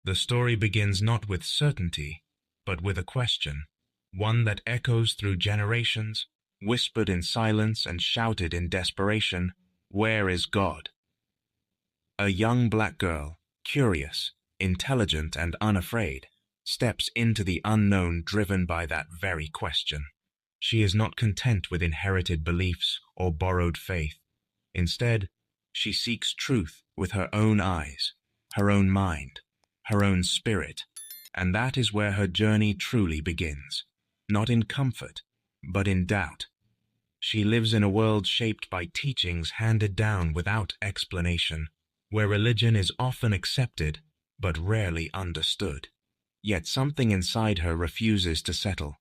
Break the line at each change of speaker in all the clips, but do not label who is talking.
The story begins not with certainty, but with a question, one that echoes through generations, whispered in silence and shouted in desperation, "Where is God?" A young black girl, curious, intelligent, and unafraid, steps into the unknown driven by that very question. She is not content with inherited beliefs or borrowed faith. Instead, she seeks truth with her own eyes, her own mind, her own spirit, and that is where her journey truly begins, not in comfort, but in doubt. She lives in a world shaped by teachings handed down without explanation, where religion is often accepted but rarely understood. Yet something inside her refuses to settle.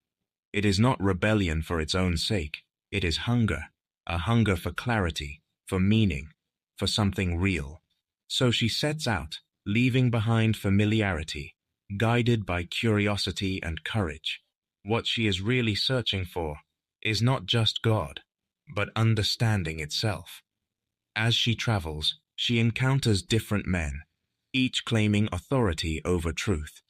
It is not rebellion for its own sake. It is hunger, a hunger for clarity, for meaning, for something real. So she sets out, leaving behind familiarity, guided by curiosity and courage. What she is really searching for is not just God, but understanding itself. As she travels, she encounters different men, each claiming authority over truth.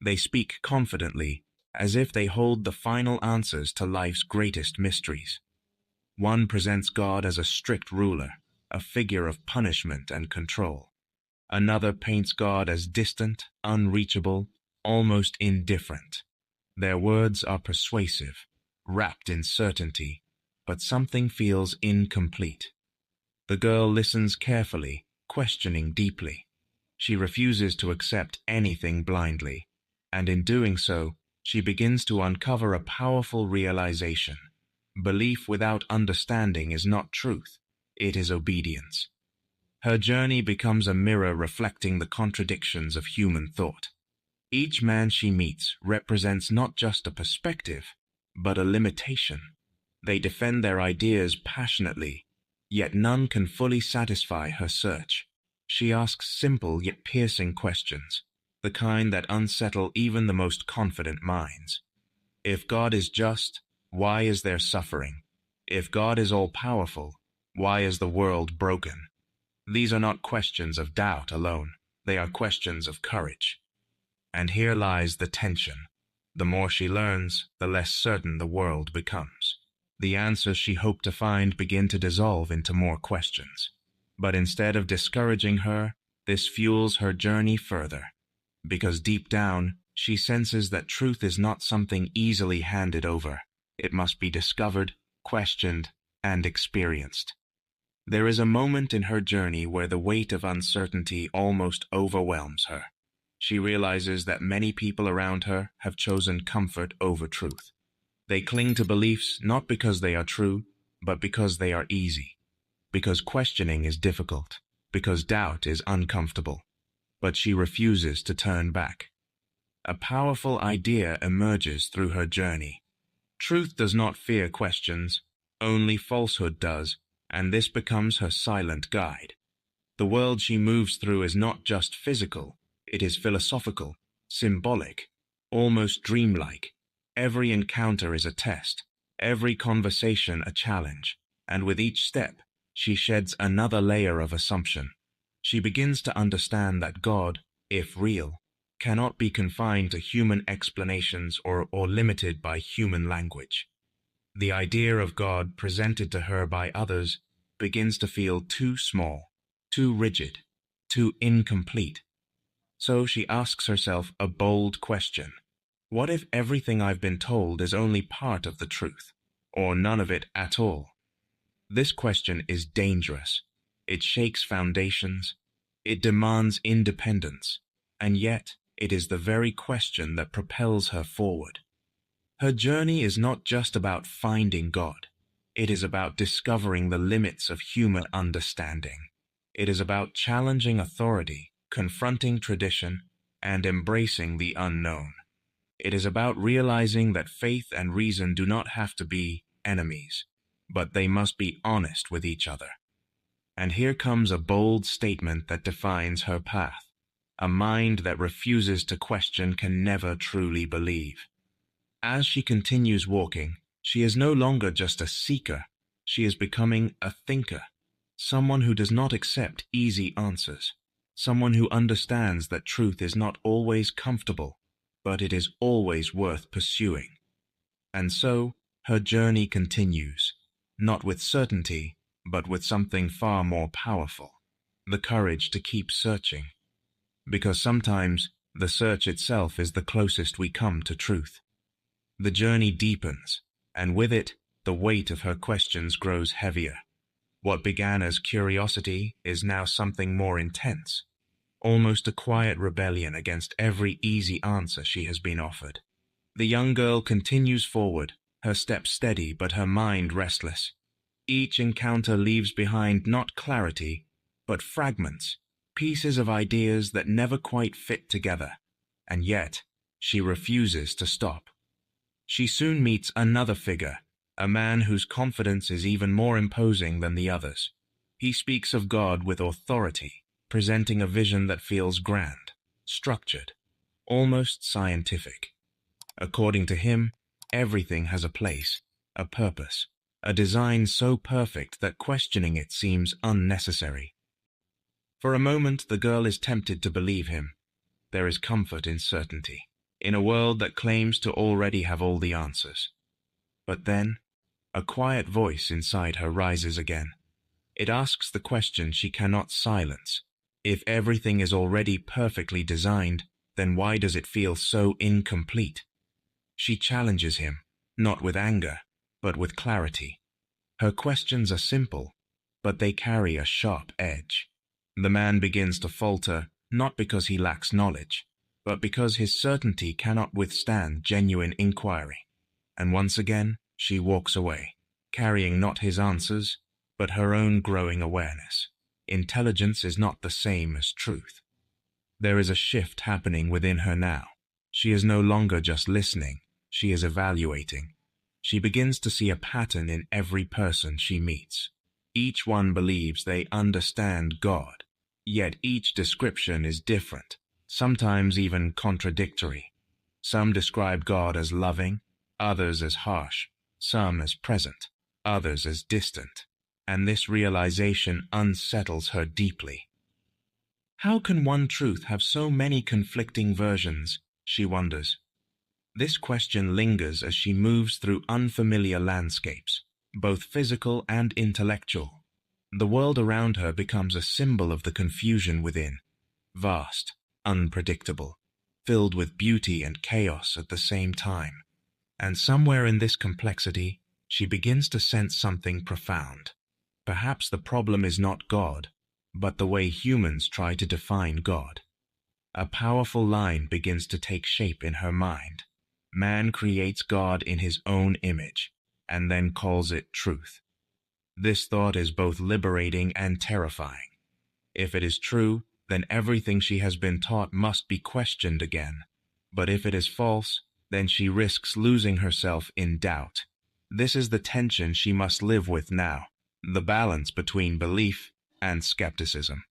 They speak confidently, as if they hold the final answers to life's greatest mysteries. One presents God as a strict ruler, a figure of punishment and control. Another paints God as distant, unreachable, almost indifferent. Their words are persuasive, wrapped in certainty, but something feels incomplete. The girl listens carefully, questioning deeply. She refuses to accept anything blindly, and in doing so, she begins to uncover a powerful realization. Belief without understanding is not truth, it is obedience. Her journey becomes a mirror reflecting the contradictions of human thought. Each man she meets represents not just a perspective, but a limitation. They defend their ideas passionately, yet none can fully satisfy her search. She asks simple yet piercing questions, the kind that unsettle even the most confident minds. If God is just, why is there suffering? If God is all-powerful, why is the world broken? These are not questions of doubt alone, they are questions of courage. And here lies the tension. The more she learns, the less certain the world becomes. The answers she hoped to find begin to dissolve into more questions. But instead of discouraging her, this fuels her journey further. Because deep down, she senses that truth is not something easily handed over. It must be discovered, questioned, and experienced. There is a moment in her journey where the weight of uncertainty almost overwhelms her. She realizes that many people around her have chosen comfort over truth. They cling to beliefs not because they are true, but because they are easy. Because questioning is difficult. Because doubt is uncomfortable. But she refuses to turn back. A powerful idea emerges through her journey. Truth does not fear questions, only falsehood does, and this becomes her silent guide. The world she moves through is not just physical, it is philosophical, symbolic, almost dreamlike. Every encounter is a test, every conversation a challenge, and with each step, she sheds another layer of assumption. She begins to understand that God, if real, cannot be confined to human explanations or limited by human language. The idea of God presented to her by others begins to feel too small, too rigid, too incomplete. So she asks herself a bold question. What if everything I've been told is only part of the truth, or none of it at all? This question is dangerous. It shakes foundations. It demands independence. And yet, it is the very question that propels her forward. Her journey is not just about finding God. It is about discovering the limits of human understanding. It is about challenging authority, confronting tradition, and embracing the unknown. It is about realizing that faith and reason do not have to be enemies, but they must be honest with each other. And here comes a bold statement that defines her path. A mind that refuses to question can never truly believe. As she continues walking, she is no longer just a seeker. She is becoming a thinker, someone who does not accept easy answers, someone who understands that truth is not always comfortable, but it is always worth pursuing. And so, her journey continues, not with certainty, but with something far more powerful, the courage to keep searching. Because sometimes the search itself is the closest we come to truth. The journey deepens, and with it, the weight of her questions grows heavier. What began as curiosity is now something more intense, almost a quiet rebellion against every easy answer she has been offered. The young girl continues forward, her steps steady but her mind restless. Each encounter leaves behind not clarity, but fragments, pieces of ideas that never quite fit together, and yet she refuses to stop. She soon meets another figure, a man whose confidence is even more imposing than the others. He speaks of God with authority, presenting a vision that feels grand, structured, almost scientific. According to him, everything has a place, a purpose, a design so perfect that questioning it seems unnecessary. For a moment, the girl is tempted to believe him. There is comfort in certainty, in a world that claims to already have all the answers. But then, a quiet voice inside her rises again. It asks the question she cannot silence. If everything is already perfectly designed, then why does it feel so incomplete? She challenges him, not with anger, but with clarity. Her questions are simple, but they carry a sharp edge. The man begins to falter, not because he lacks knowledge, but because his certainty cannot withstand genuine inquiry. And once again, she walks away, carrying not his answers, but her own growing awareness. Intelligence is not the same as truth. There is a shift happening within her now. She is no longer just listening, she is evaluating. She begins to see a pattern in every person she meets. Each one believes they understand God, yet each description is different, sometimes even contradictory. Some describe God as loving, others as harsh, some as present, others as distant, and this realization unsettles her deeply. How can one truth have so many conflicting versions, she wonders. This question lingers as she moves through unfamiliar landscapes, both physical and intellectual. The world around her becomes a symbol of the confusion within, vast, unpredictable, filled with beauty and chaos at the same time. And somewhere in this complexity, she begins to sense something profound. Perhaps the problem is not God, but the way humans try to define God. A powerful line begins to take shape in her mind. Man creates God in his own image, and then calls it truth. This thought is both liberating and terrifying. If it is true, then everything she has been taught must be questioned again. But if it is false, then she risks losing herself in doubt. This is the tension she must live with now, the balance between belief and skepticism.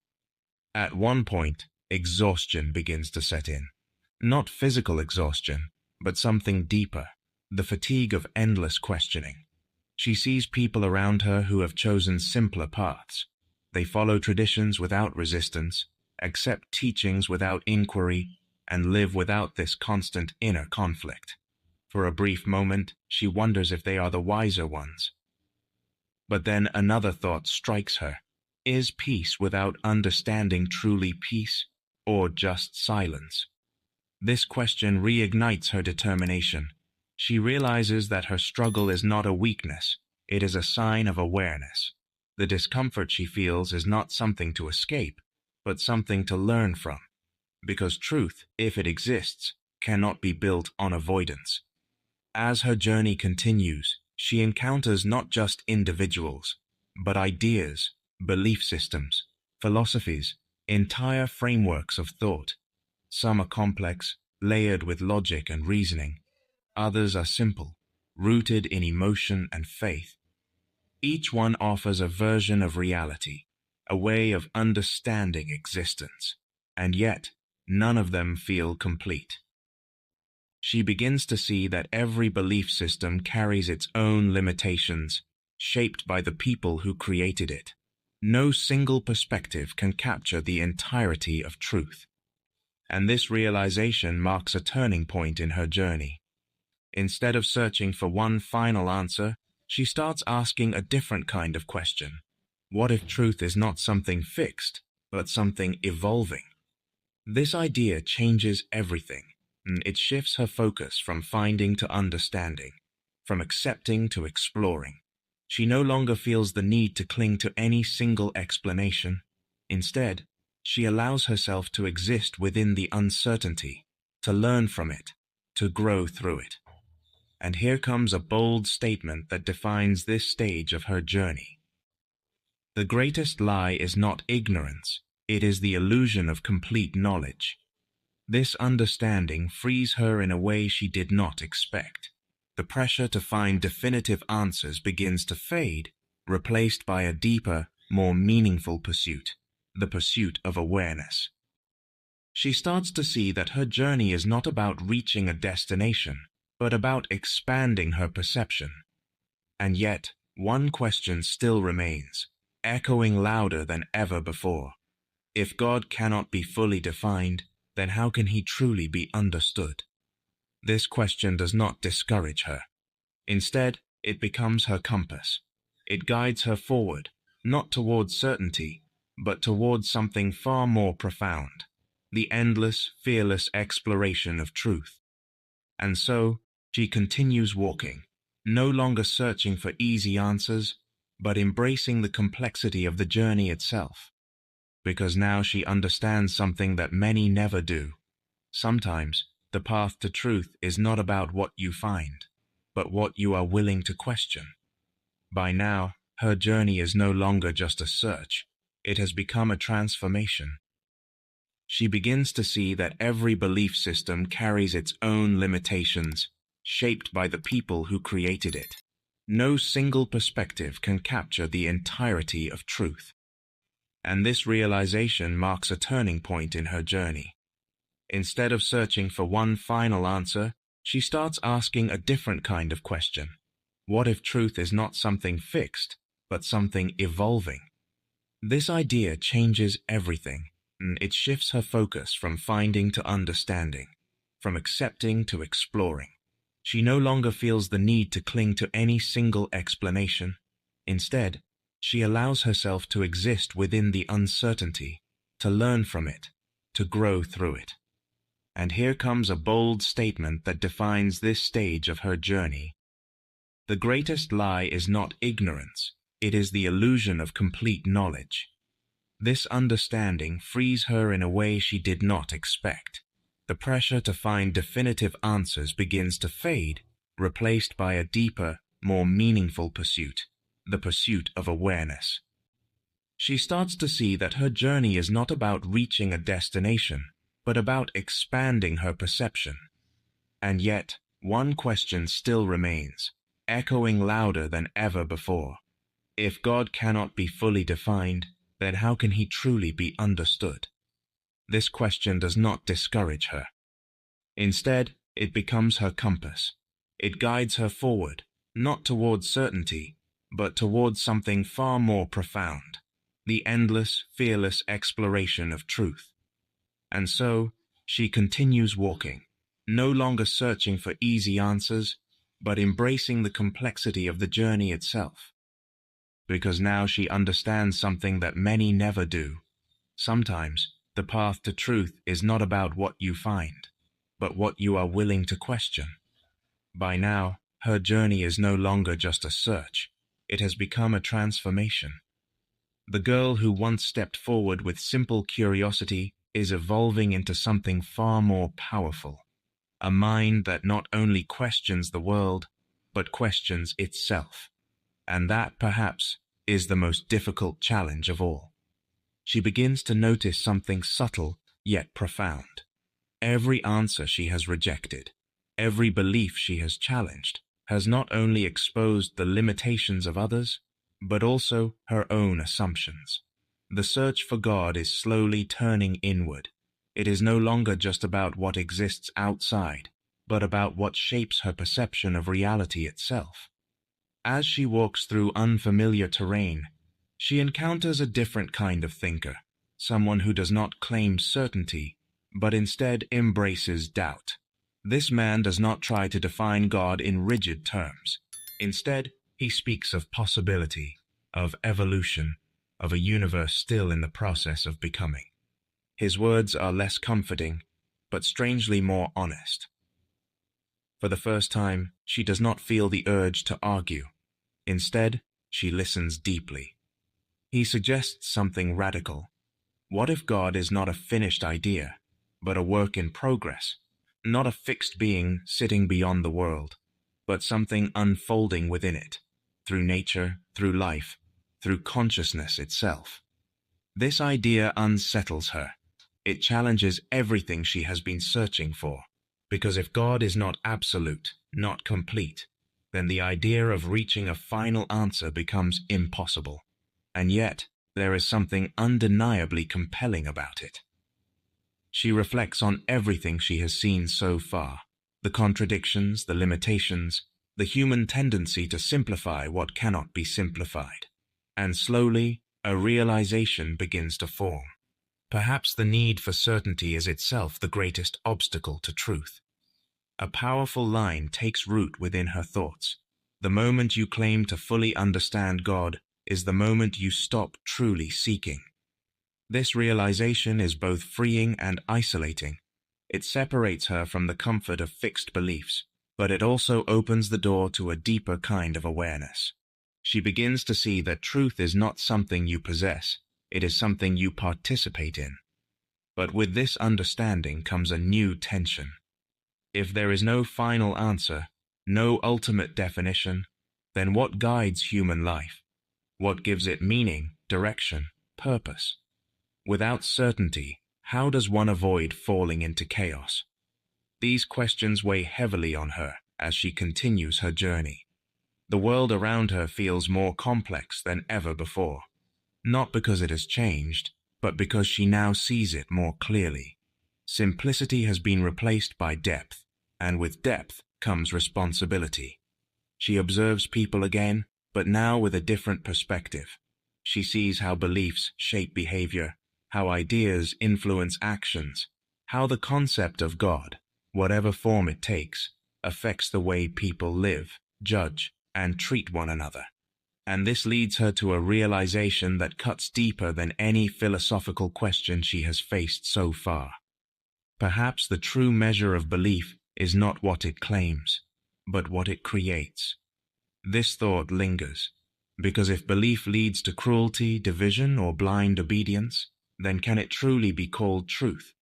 At one point, exhaustion begins to set in. Not physical exhaustion, but something deeper, the fatigue of endless questioning. She sees people around her who have chosen simpler paths. They follow traditions without resistance, accept teachings without inquiry, and live without this constant inner conflict. For a brief moment, she wonders if they are the wiser ones. But then another thought strikes her. Is peace without understanding truly peace, or just silence? This question reignites her determination. She realizes that her struggle is not a weakness, it is a sign of awareness. The discomfort she feels is not something to escape, but something to learn from. Because truth, if it exists, cannot be built on avoidance. As her journey continues, she encounters not just individuals, but ideas, belief systems, philosophies, entire frameworks of thought. Some are complex, layered with logic and reasoning. Others are simple, rooted in emotion and faith. Each one offers a version of reality, a way of understanding existence, and yet none of them feel complete. She begins to see that every belief system carries its own limitations, shaped by the people who created it. No single perspective can capture the entirety of truth. And this realization marks a turning point in her journey. Instead of searching for one final answer, she starts asking a different kind of question. What if truth is not something fixed, but something evolving? This idea changes everything. It shifts her focus from finding to understanding, from accepting to exploring. She no longer feels the need to cling to any single explanation. Instead, she allows herself to exist within the uncertainty, to learn from it, to grow through it. And here comes a bold statement that defines this stage of her journey. The greatest lie is not ignorance, it is the illusion of complete knowledge. This understanding frees her in a way she did not expect. The pressure to find definitive answers begins to fade, replaced by a deeper, more meaningful pursuit, the pursuit of awareness. She starts to see that her journey is not about reaching a destination, but about expanding her perception. And yet, one question still remains, echoing louder than ever before. If God cannot be fully defined, then how can he truly be understood? This question does not discourage her. Instead, it becomes her compass. It guides her forward, not towards certainty, but towards something far more profound, the endless, fearless exploration of truth. And so, she continues walking, no longer searching for easy answers, but embracing the complexity of the journey itself. Because now she understands something that many never do. Sometimes, the path to truth is not about what you find, but what you are willing to question. By now, her journey is no longer just a search. It has become a transformation. She begins to see that every belief system carries its own limitations, shaped by the people who created it. No single perspective can capture the entirety of truth. And this realization marks a turning point in her journey. Instead of searching for one final answer, she starts asking a different kind of question. What if truth is not something fixed, but something evolving? This idea changes everything. It shifts her focus from finding to understanding, from accepting to exploring. She no longer feels the need to cling to any single explanation. Instead, she allows herself to exist within the uncertainty, to learn from it, to grow through it. And here comes a bold statement that defines this stage of her journey. The greatest lie is not ignorance, it is the illusion of complete knowledge. This understanding frees her in a way she did not expect. The pressure to find definitive answers begins to fade, replaced by a deeper, more meaningful pursuit, the pursuit of awareness. She starts to see that her journey is not about reaching a destination, but about expanding her perception. And yet, one question still remains, echoing louder than ever before. If God cannot be fully defined, then how can he truly be understood? This question does not discourage her. Instead, it becomes her compass. It guides her forward, not towards certainty, but towards something far more profound, the endless, fearless exploration of truth. And so, she continues walking, no longer searching for easy answers, but embracing the complexity of the journey itself. Because now she understands something that many never do. Sometimes, the path to truth is not about what you find, but what you are willing to question. By now, her journey is no longer just a search. It has become a transformation. The girl who once stepped forward with simple curiosity is evolving into something far more powerful. A mind that not only questions the world, but questions itself. And that, perhaps, is the most difficult challenge of all. She begins to notice something subtle yet profound. Every answer she has rejected, every belief she has challenged, has not only exposed the limitations of others, but also her own assumptions. The search for God is slowly turning inward. It is no longer just about what exists outside, but about what shapes her perception of reality itself. As she walks through unfamiliar terrain, She encounters a different kind of thinker, someone who does not claim certainty, but instead embraces doubt. This man does not try to define God in rigid terms. Instead, he speaks of possibility, of evolution, of a universe still in the process of becoming. His words are less comforting, but strangely more honest. For the first time, she does not feel the urge to argue. Instead, she listens deeply. He suggests something radical. What if God is not a finished idea, but a work in progress? Not a fixed being sitting beyond the world, but something unfolding within it, through nature, through life, through consciousness itself. This idea unsettles her. It challenges everything she has been searching for, because if God is not absolute, not complete, then the idea of reaching a final answer becomes impossible. And yet, there is something undeniably compelling about it. She reflects on everything she has seen so far, the contradictions, the limitations, the human tendency to simplify what cannot be simplified. And slowly, a realization begins to form. Perhaps the need for certainty is itself the greatest obstacle to truth. A powerful line takes root within her thoughts. The moment you claim to fully understand God is the moment you stop truly seeking. This realization is both freeing and isolating. It separates her from the comfort of fixed beliefs, but it also opens the door to a deeper kind of awareness. She begins to see that truth is not something you possess, it is something you participate in. But with this understanding comes a new tension. If there is no final answer, no ultimate definition, then what guides human life? What gives it meaning, direction, purpose? Without certainty, how does one avoid falling into chaos? These questions weigh heavily on her as she continues her journey. The world around her feels more complex than ever before, not because it has changed, but because she now sees it more clearly. Simplicity has been replaced by depth, and with depth comes responsibility. She observes people again, but now with a different perspective. She sees how beliefs shape behavior, how ideas influence actions, how the concept of God, whatever form it takes, affects the way people live, judge, and treat one another. And this leads her to a realization that cuts deeper than any philosophical question she has faced so far. Perhaps the true measure of belief is not what it claims, but what it creates. This thought lingers, because if belief leads to cruelty, division, or blind obedience, then can it truly be called truth?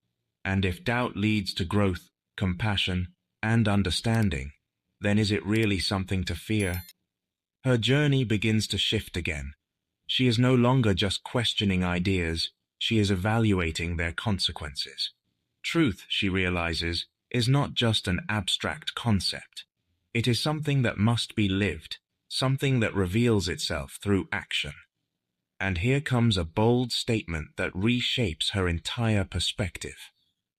And if doubt leads to growth, compassion, and understanding, then is it really something to fear? Her journey begins to shift again. She is no longer just questioning ideas, she is evaluating their consequences. Truth, she realizes, is not just an abstract concept. It is something that must be lived, something that reveals itself through action. And here comes a bold statement that reshapes her entire perspective.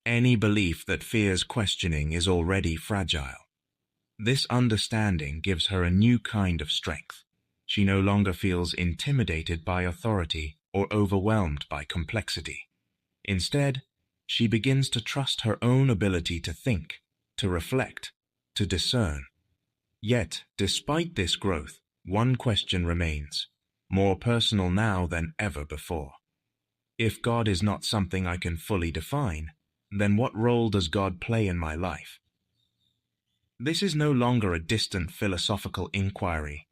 Any belief that fears questioning is already fragile. This understanding gives her a new kind of strength. She no longer feels intimidated by authority or overwhelmed by complexity. Instead, she begins to trust her own ability to think, to reflect, to discern. Yet, despite this growth, one question remains, more personal now than ever before. If God is not something I can fully define, then what role does God play in my life? This is no longer a distant philosophical inquiry.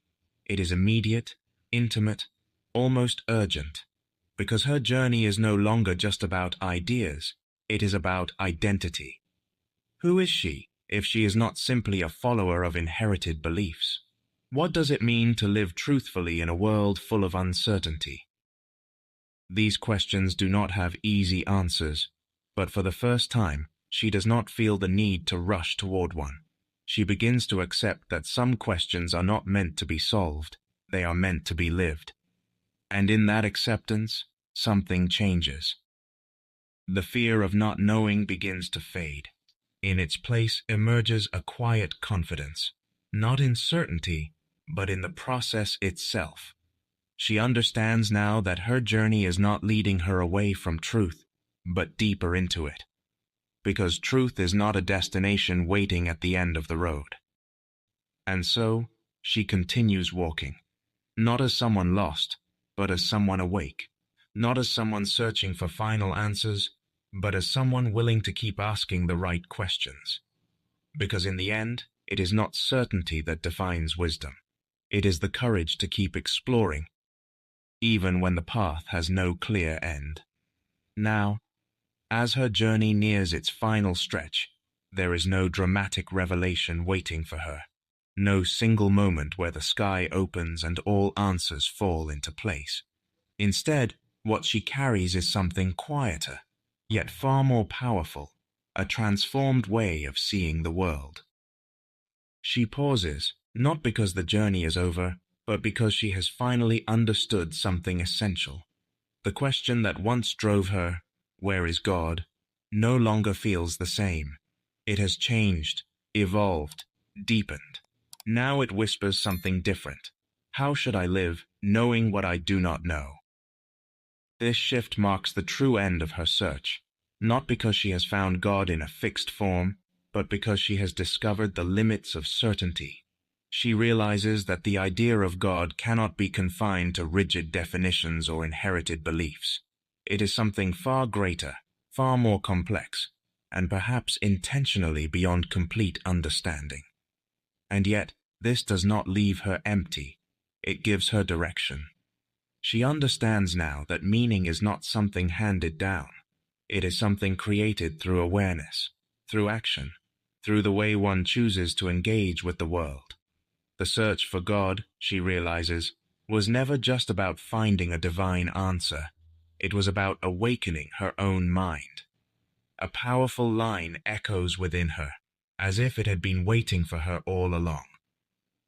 It is immediate, intimate, almost urgent, because her journey is no longer just about ideas, it is about identity. Who is she, if she is not simply a follower of inherited beliefs? What does it mean to live truthfully in a world full of uncertainty? These questions do not have easy answers, but for the first time, she does not feel the need to rush toward one. She begins to accept that some questions are not meant to be solved, they are meant to be lived. And in that acceptance, something changes. The fear of not knowing begins to fade. In its place emerges a quiet confidence, not in certainty, but in the process itself. She understands now that her journey is not leading her away from truth, but deeper into it, because truth is not a destination waiting at the end of the road. And so, she continues walking, not as someone lost, but as someone awake, not as someone searching for final answers, but as someone willing to keep asking the right questions. Because in the end, it is not certainty that defines wisdom. It is the courage to keep exploring, even when the path has no clear end. Now, as her journey nears its final stretch, there is no dramatic revelation waiting for her, no single moment where the sky opens and all answers fall into place. Instead, what she carries is something quieter, yet far more powerful, a transformed way of seeing the world. She pauses, not because the journey is over, but because she has finally understood something essential. The question that once drove her, "Where is God?" no longer feels the same. It has changed, evolved, deepened. Now it whispers something different. How should I live, knowing what I do not know? This shift marks the true end of her search, not because she has found God in a fixed form, but because she has discovered the limits of certainty. She realizes that the idea of God cannot be confined to rigid definitions or inherited beliefs. It is something far greater, far more complex, and perhaps intentionally beyond complete understanding. And yet, this does not leave her empty. It gives her direction. She understands now that meaning is not something handed down. It is something created through awareness, through action, through the way one chooses to engage with the world. The search for God, she realizes, was never just about finding a divine answer. It was about awakening her own mind. A powerful line echoes within her, as if it had been waiting for her all along.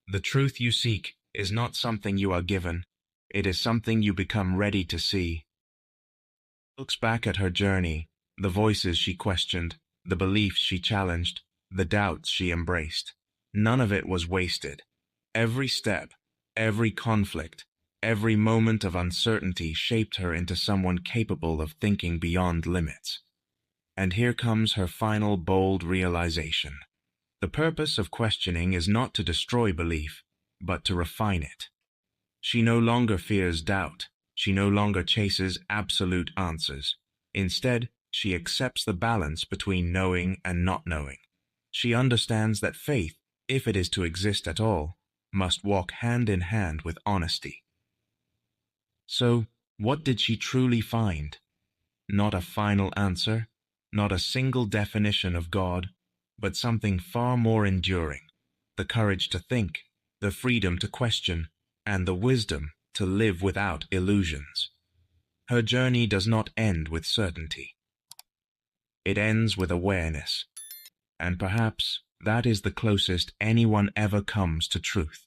The truth you seek is not something you are given. It is something you become ready to see. She looks back at her journey, the voices she questioned, the beliefs she challenged, the doubts she embraced. None of it was wasted. Every step, every conflict, every moment of uncertainty shaped her into someone capable of thinking beyond limits. And here comes her final bold realization. The purpose of questioning is not to destroy belief, but to refine it. She no longer fears doubt. She no longer chases absolute answers. Instead, she accepts the balance between knowing and not knowing. She understands that faith, if it is to exist at all, must walk hand in hand with honesty. So, what did she truly find? Not a final answer, not a single definition of God, but something far more enduring: the courage to think, the freedom to question, and the wisdom to live without illusions. Her journey does not end with certainty. It ends with awareness, and perhaps that is the closest anyone ever comes to truth.